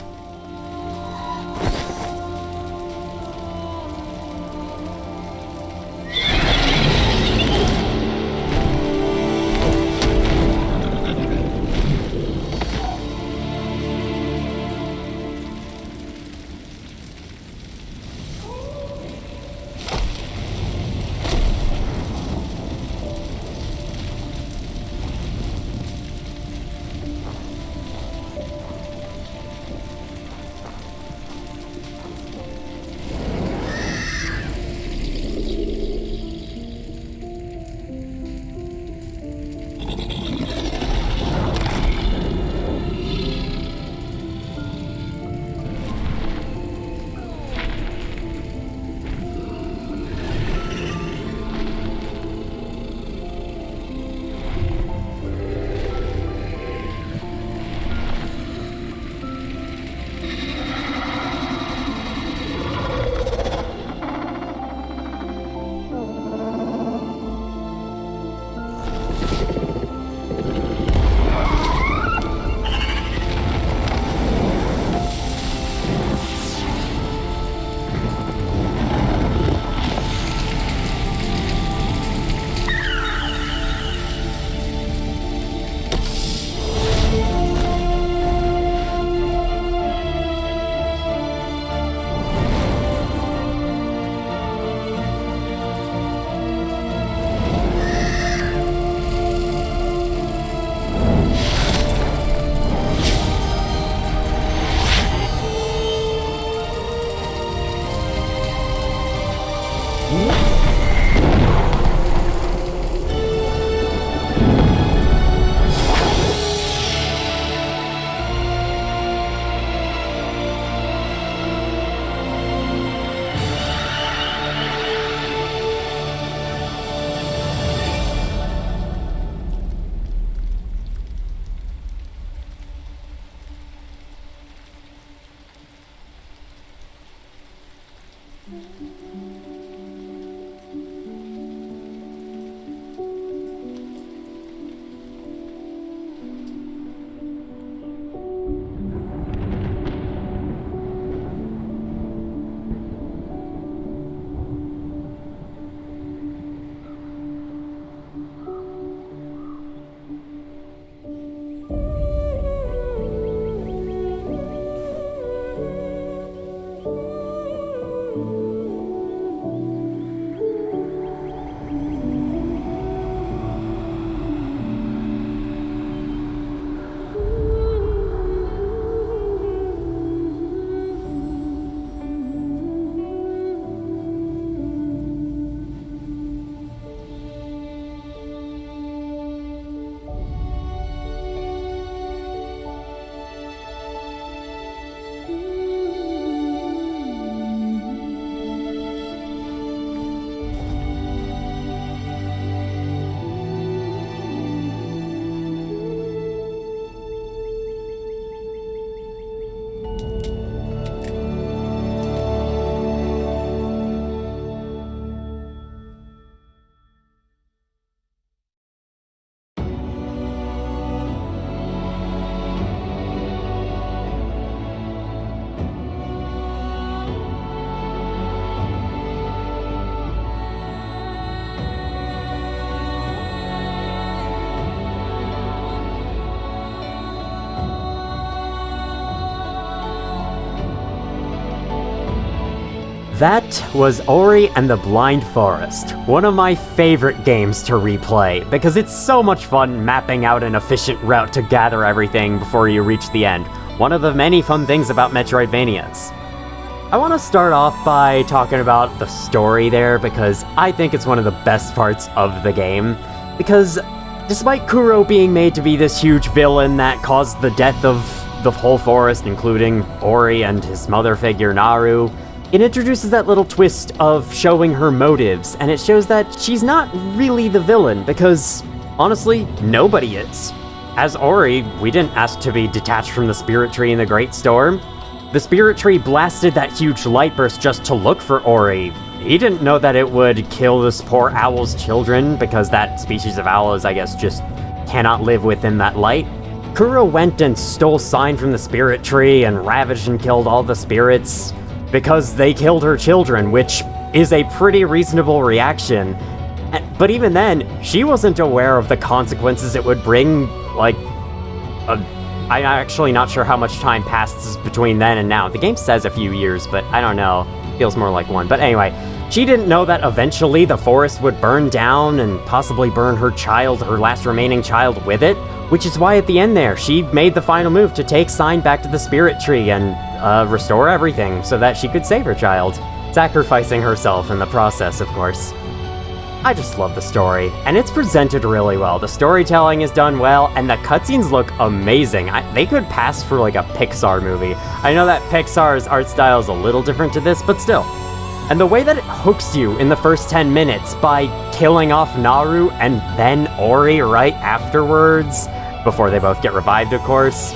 That was Ori and the Blind Forest, one of my favorite games to replay, because it's so much fun mapping out an efficient route to gather everything before you reach the end. One of the many fun things about Metroidvanias. I want to start off by talking about the story there, because I think it's one of the best parts of the game. Because despite Kuro being made to be this huge villain that caused the death of the whole forest, including Ori and his mother figure Naru, it introduces that little twist of showing her motives, and it shows that she's not really the villain, because, honestly, nobody is. As Ori, we didn't ask to be detached from the spirit tree in the Great Storm. The spirit tree blasted that huge light burst just to look for Ori. He didn't know that it would kill this poor owl's children, because that species of owl is, I guess, just cannot live within that light. Kuro went and stole sign from the spirit tree and ravaged and killed all the spirits, because they killed her children, which is a pretty reasonable reaction. But even then, she wasn't aware of the consequences it would bring, I'm actually not sure how much time passes between then and now. The game says a few years, but I don't know. Feels more like one. But anyway, she didn't know that eventually the forest would burn down and possibly burn her child, her last remaining child, with it. Which is why at the end there, she made the final move to take Sign back to the spirit tree and restore everything so that she could save her child. Sacrificing herself in the process, of course. I just love the story, and it's presented really well. The storytelling is done well, and the cutscenes look amazing. They could pass for like a Pixar movie. I know that Pixar's art style is a little different to this, but still. And the way that it hooks you in the first 10 minutes by killing off Naru and then Ori right afterwards, before they both get revived, of course.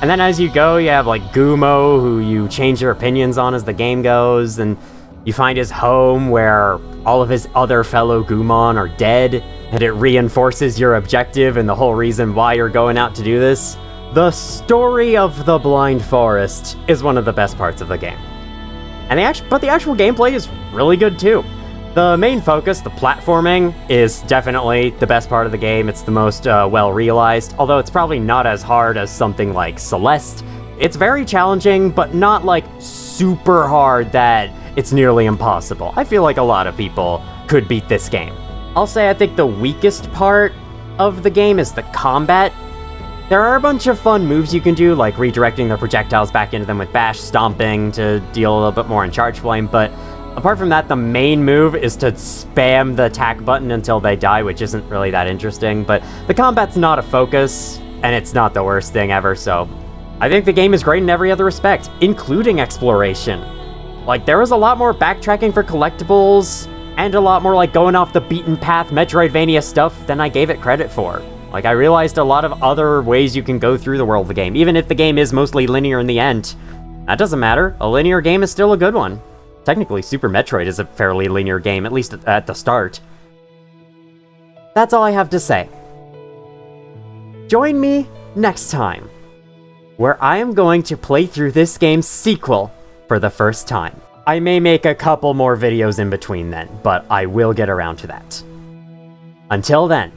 And then as you go, you have like Gumo, who you change your opinions on as the game goes, and you find his home where all of his other fellow Gumon are dead, and it reinforces your objective and the whole reason why you're going out to do this. The story of the Blind Forest is one of the best parts of the game. But the actual gameplay is really good too. The main focus, the platforming, is definitely the best part of the game. It's the most well-realized, although it's probably not as hard as something like Celeste. It's very challenging, but not like super hard that it's nearly impossible. I feel like a lot of people could beat this game. I'll say I think the weakest part of the game is the combat. There are a bunch of fun moves you can do, like redirecting the projectiles back into them with bash, stomping to deal a little bit more in charge flame, but apart from that, the main move is to spam the attack button until they die, which isn't really that interesting, but the combat's not a focus, and it's not the worst thing ever, so I think the game is great in every other respect, including exploration. Like, there was a lot more backtracking for collectibles, and a lot more like going off the beaten path Metroidvania stuff than I gave it credit for. Like, I realized a lot of other ways you can go through the world of the game, even if the game is mostly linear in the end. That doesn't matter, a linear game is still a good one. Technically, Super Metroid is a fairly linear game, at least at the start. That's all I have to say. Join me next time, where I am going to play through this game's sequel for the first time. I may make a couple more videos in between then, but I will get around to that. Until then,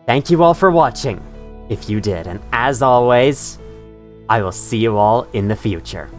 thank you all for watching, if you did, and as always, I will see you all in the future.